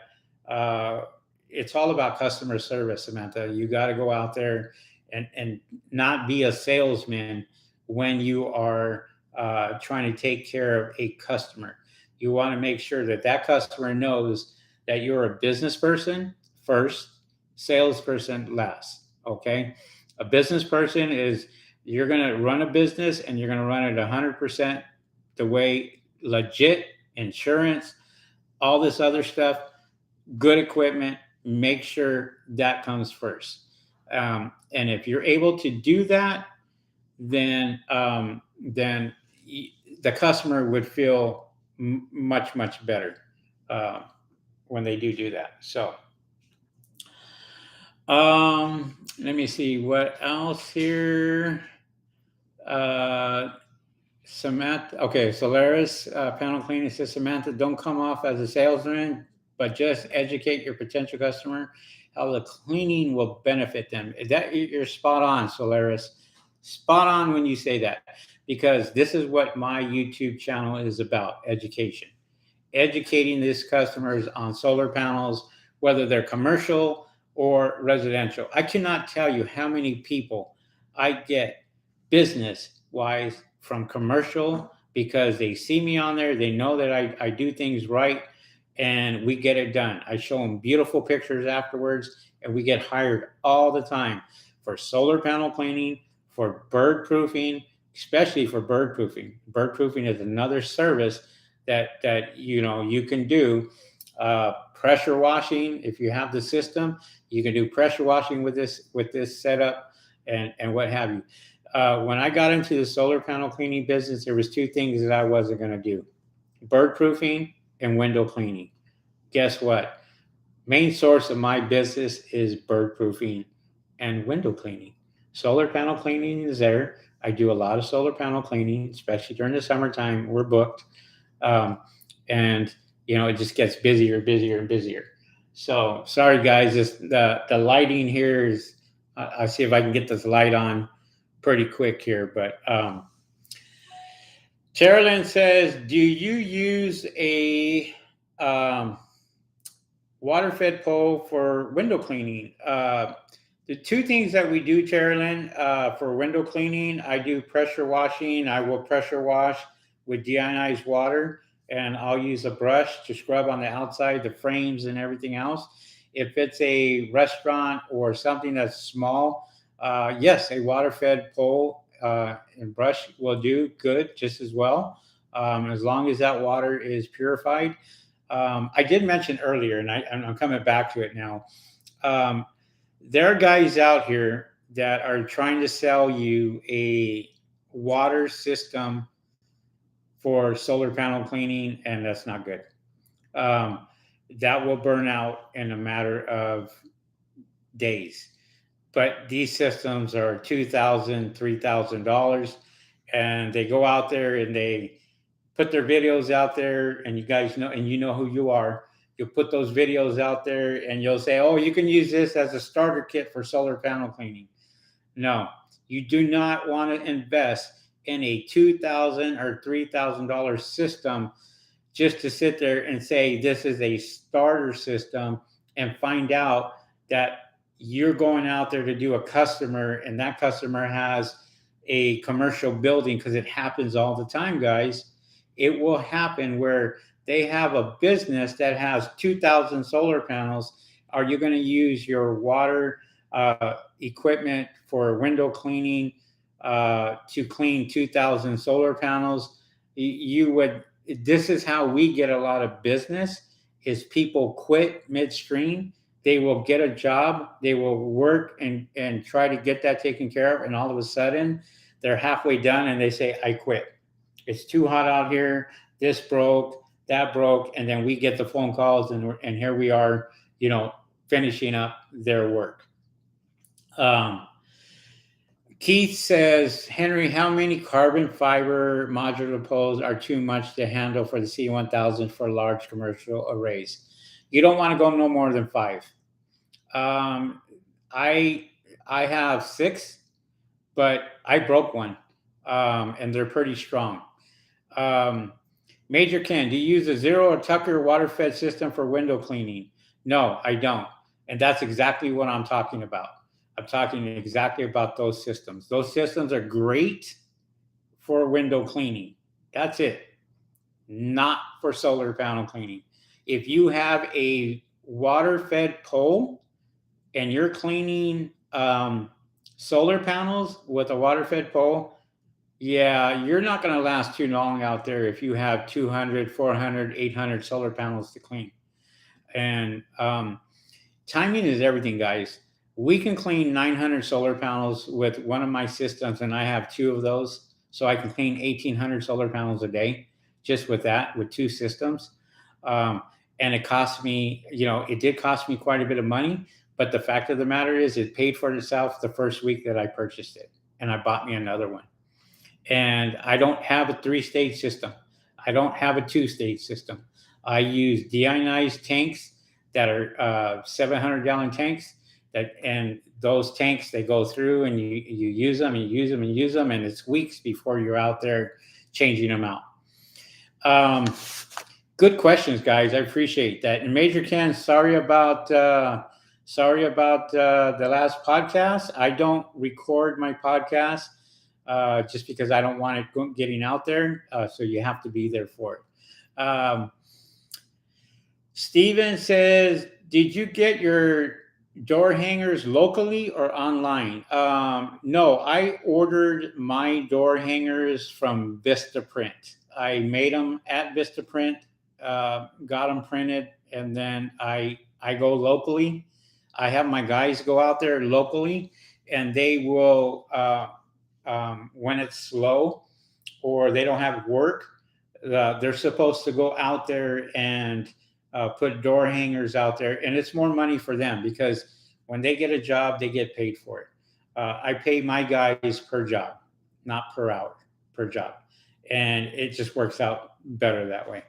uh, it's all about customer service, Samantha. You got to go out there and not be a salesman when you are trying to take care of a customer. You want to make sure that that customer knows that you're a business person first, salesperson last. Okay, a business person is you're going to run a business and you're going to run it 100% the way legit, insurance, all this other stuff, good equipment. Make sure that comes first. And if you're able to do that, then the customer would feel much better uh, when they do that. So Let me see what else here. Uh, Samantha, okay, Solaris panel cleaning says, Samantha, don't come off as a salesman, but just educate your potential customer how the cleaning will benefit them. That you're spot on, Solaris. Spot on when you say that, because this is what my YouTube channel is about: education, educating these customers on solar panels, whether they're commercial or residential. I cannot tell you how many people I get business wise from commercial because they see me on there. They know that I do things right and we get it done. I show them beautiful pictures afterwards and we get hired all the time for solar panel cleaning, for bird proofing, especially for bird proofing. Bird proofing is another service that you can do. Pressure washing, if you have the system, you can do pressure washing with this setup and what have you. When I got into the solar panel cleaning business, there was two things that I wasn't going to do: bird proofing and window cleaning. Guess what? Main source of my business is bird proofing and window cleaning. Solar panel cleaning is there. I do a lot of solar panel cleaning, especially during the summertime. We're booked, um, and it just gets busier, busier, and busier. So sorry, guys. The lighting here is. I'll see if I can get this light on pretty quick here, but Carolyn says, "Do you use a water-fed pole for window cleaning?" The two things that we do, Carolyn, for window cleaning, I do pressure washing. I will pressure wash with deionized water, and I'll use a brush to scrub on the outside, the frames, and everything else. If it's a restaurant or something that's small, yes, a water-fed pole and brush will do good just as well, as long as that water is purified. I did mention earlier, and I'm coming back to it now. Um, there are guys out here that are trying to sell you a water system for solar panel cleaning, and that's not good. Um, that will burn out in a matter of days. But these systems are $2,000, $3,000, and they go out there and they put their videos out there, and you guys know, and you know who you are. You'll put those videos out there, and you'll say, "Oh, you can use this as a starter kit for solar panel cleaning." No, you do not want to invest in a $2,000 or $3,000 system just to sit there and say this is a starter system and find out that you're going out there to do a customer and that customer has a commercial building, because it happens all the time, guys. It will happen where they have a business that has 2,000 solar panels. Are you going to use your water equipment for window cleaning to clean 2,000 solar panels? You would. This is how we get a lot of business: is people quit midstream. They will get a job, they will work and try to get that taken care of, and all of a sudden they're halfway done and they say, "I quit. It's too hot out here. This broke, that broke," and then we get the phone calls, and here we are, finishing up their work. Um, Keith says, "Henry, how many carbon fiber modular poles are too much to handle for the C1000 for large commercial arrays?" You don't want to go no more than 5. Um, I I have 6, but I broke one, and they're pretty strong. Um, Major Ken, do you use a Zero or Tucker water fed system for window cleaning? No, I don't. And that's exactly what I'm talking about. I'm talking exactly about those systems. Those systems are great for window cleaning. That's it. Not for solar panel cleaning. If you have a water fed pole and you're cleaning solar panels with a water fed pole, yeah, you're not going to last too long out there if you have 200, 400, 800 solar panels to clean. And timing is everything, guys. We can clean 900 solar panels with one of my systems, and I have 2 of those. So I can clean 1,800 solar panels a day just with that, with 2 systems. And it cost me, it did cost me quite a bit of money, But the fact of the matter is, it paid for itself the first week that I purchased it, and I bought me another one. And I don't have a three-stage system. I don't have a two-stage system. I use deionized tanks that are 700-gallon tanks. And those tanks, they go through, and you use them and you use them and use them, and it's weeks before you're out there changing them out. Good questions, guys. I appreciate that. And Major Ken, sorry about the last podcast. I don't record my podcast just because I don't want it getting out there. So you have to be there for it. Steven says, did you get your door hangers locally or online? No, I ordered my door hangers from Vistaprint. I made them at Vistaprint, got them printed, and then I go locally. I have my guys go out there locally, and they will, when it's slow or they don't have work, they're supposed to go out there and put door hangers out there, and it's more money for them because when they get a job, they get paid for it. I pay my guys per job, not per hour, per job, and it just works out better that way.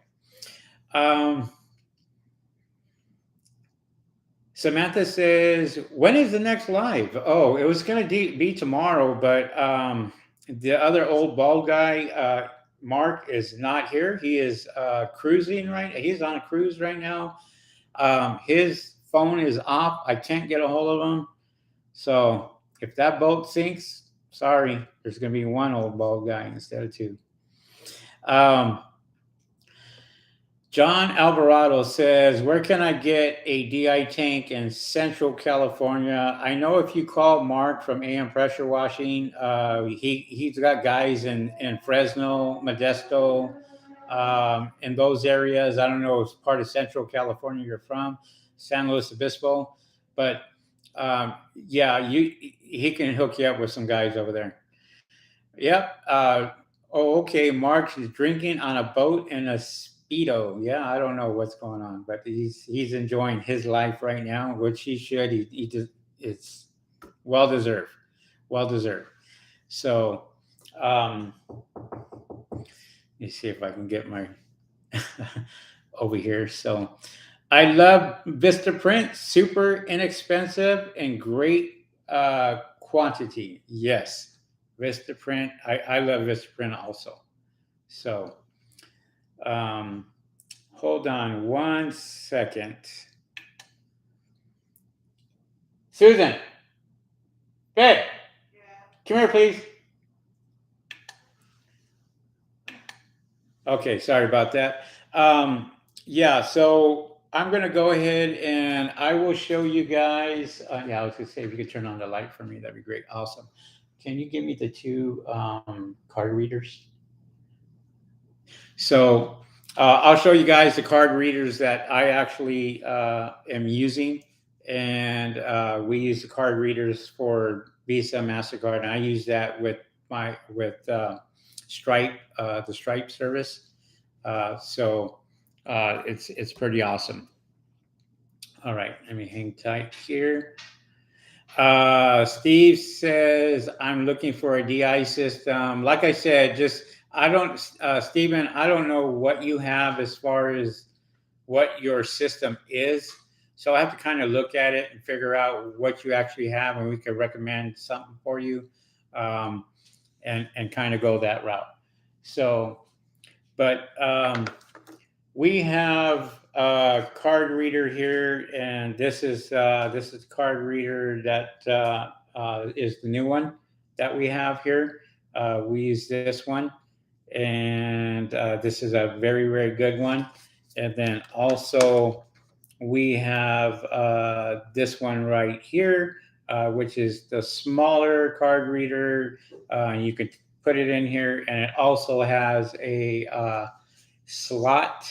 Samantha says, when is the next live? Oh, it was going to be tomorrow, but the other old bald guy, Mark, is not here. He is cruising right. He's on a cruise right now. His phone is off. I can't get a hold of him. So if that boat sinks, sorry, there's going to be one old bald guy instead of two. John Alvarado says, where can I get a DI tank in Central California? I know if you call Mark from AM Pressure Washing, he's got guys in Fresno, Modesto, in those areas. I don't know if part of Central California you're from, San Luis Obispo, but yeah, he can hook you up with some guys over there. Yep. Okay. Mark's drinking on a boat in a Speedo. Yeah, I don't know what's going on, but he's enjoying his life right now, which he should. He just, it's well deserved, well deserved. So, let me see if I can get my over here. So, I love Vistaprint, super inexpensive and great quantity. Yes, Vistaprint. I love Vistaprint also. So, hold on one second. Susan, babe, come here, please. Okay, sorry about that. Yeah, so I'm going to go ahead and I will show you guys. Yeah, I was going to say, if you could turn on the light for me, that'd be great. Awesome. Can you give me the two card readers? So I'll show you guys the card readers that I actually am using. And we use the card readers for Visa, MasterCard, and I use that with Stripe, the Stripe service. So it's pretty awesome. All right, let me hang tight here. Steve says, I'm looking for a DI system. Like I said, Stephen, I don't know what you have as far as what your system is. So I have to kind of look at it and figure out what you actually have, and we can recommend something for you, and kind of go that route. So, but we have a card reader here, and this is card reader that is the new one that we have here. We use this one, and this is a very, very good one. And then also we have this one right here, which is the smaller card reader. You could put it in here, and it also has a slot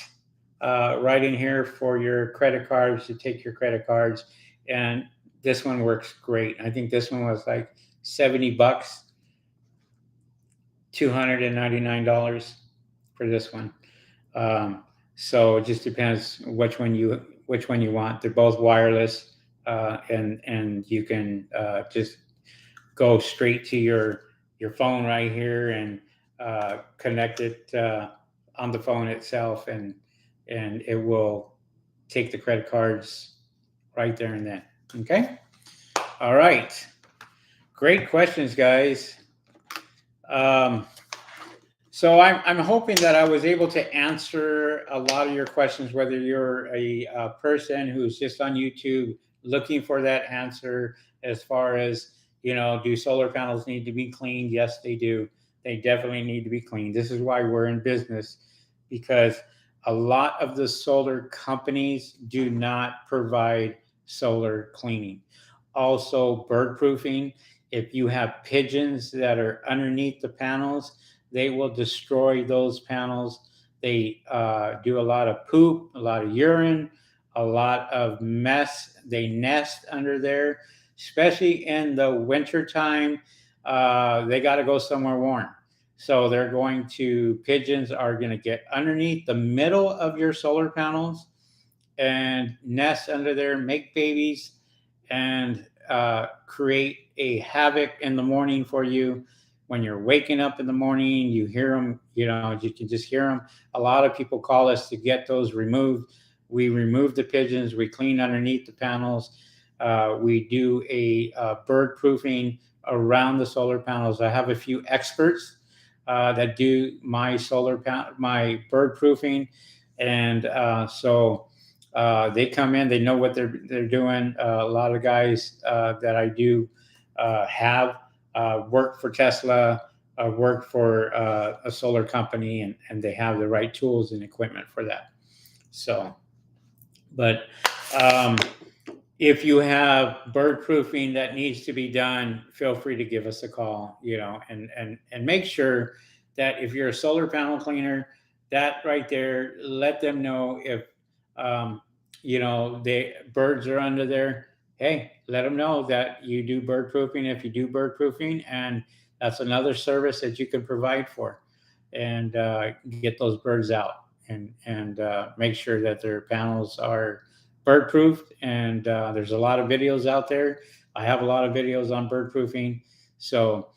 right in here for your credit cards to take your credit cards. And this one works great. I think this one was like $70, $299 for this one. So it just depends which one you want. They're both wireless. and you can just go straight to your phone right here and connect it on the phone itself, and it will take the credit cards right there and then. Okay. All right. Great questions, guys. Um, so I'm hoping that I was able to answer a lot of your questions, whether you're a person who's just on YouTube looking for that answer as far as, do solar panels need to be cleaned? Yes, they do. They definitely need to be cleaned. This is why we're in business, because a lot of the solar companies do not provide solar cleaning. Also, bird proofing. If you have pigeons that are underneath the panels, they will destroy those panels. They do a lot of poop, a lot of urine, a lot of mess. They nest under there, especially in the winter time. They got to go somewhere warm. So pigeons are going to get underneath the middle of your solar panels and nest under there, make babies, and create a havoc in the morning for you. When you're waking up in the morning, you hear them, you can just hear them. A lot of people call us to get those removed. We remove the pigeons, we clean underneath the panels. We do a bird proofing around the solar panels. I have a few experts that do my bird proofing, and they come in, they know what they're doing. A lot of guys that I do have work for Tesla, work for a solar company, and they have the right tools and equipment for that. So, but um, if you have bird proofing that needs to be done, feel free to give us a call, and make sure that if you're a solar panel cleaner, that right there, let them know if, the birds are under there. Hey, let them know that you do bird proofing if you do bird proofing, and that's another service that you can provide for, and get those birds out, and make sure that their panels are bird proofed. And there's a lot of videos out there. I have a lot of videos on bird proofing, so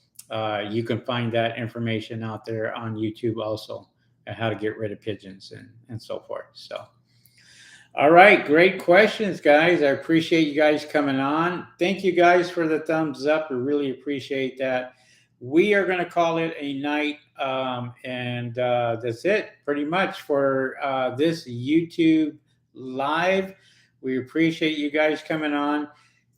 you can find that information out there on YouTube also, and how to get rid of pigeons and so forth. So, all right, great questions, guys. I appreciate you guys coming on. Thank you guys for the thumbs up. I really appreciate that. We are going to call it a night, and that's it pretty much for this YouTube live. We appreciate you guys coming on.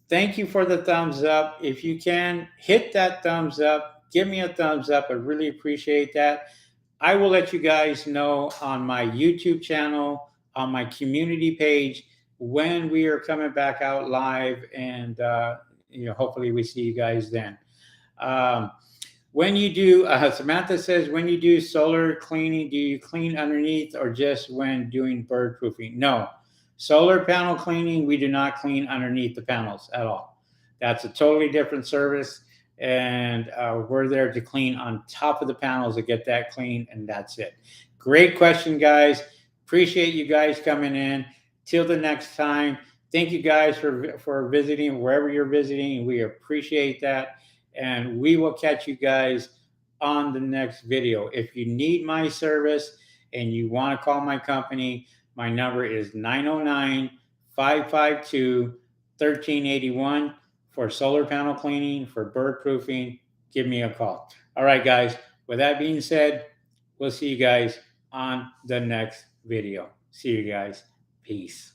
Thank you for the thumbs up. If you can, hit that thumbs up. Give me a thumbs up. I really appreciate that. I will let you guys know on my YouTube channel, on my community page, when we are coming back out live, and hopefully we see you guys then. When you do, Samantha says, when you do solar cleaning, do you clean underneath or just when doing bird proofing? No, solar panel cleaning, we do not clean underneath the panels at all. That's a totally different service. And we're there to clean on top of the panels to get that clean, and that's it. Great question, guys. Appreciate you guys coming in. Till the next time, thank you guys for visiting wherever you're visiting. We appreciate that, and we will catch you guys on the next video. If you need my service and you want to call my company, my number is 909-552-1381 for solar panel cleaning, for bird proofing. Give me a call. All right, guys. With that being said, we'll see you guys on the next video. See you guys. Peace.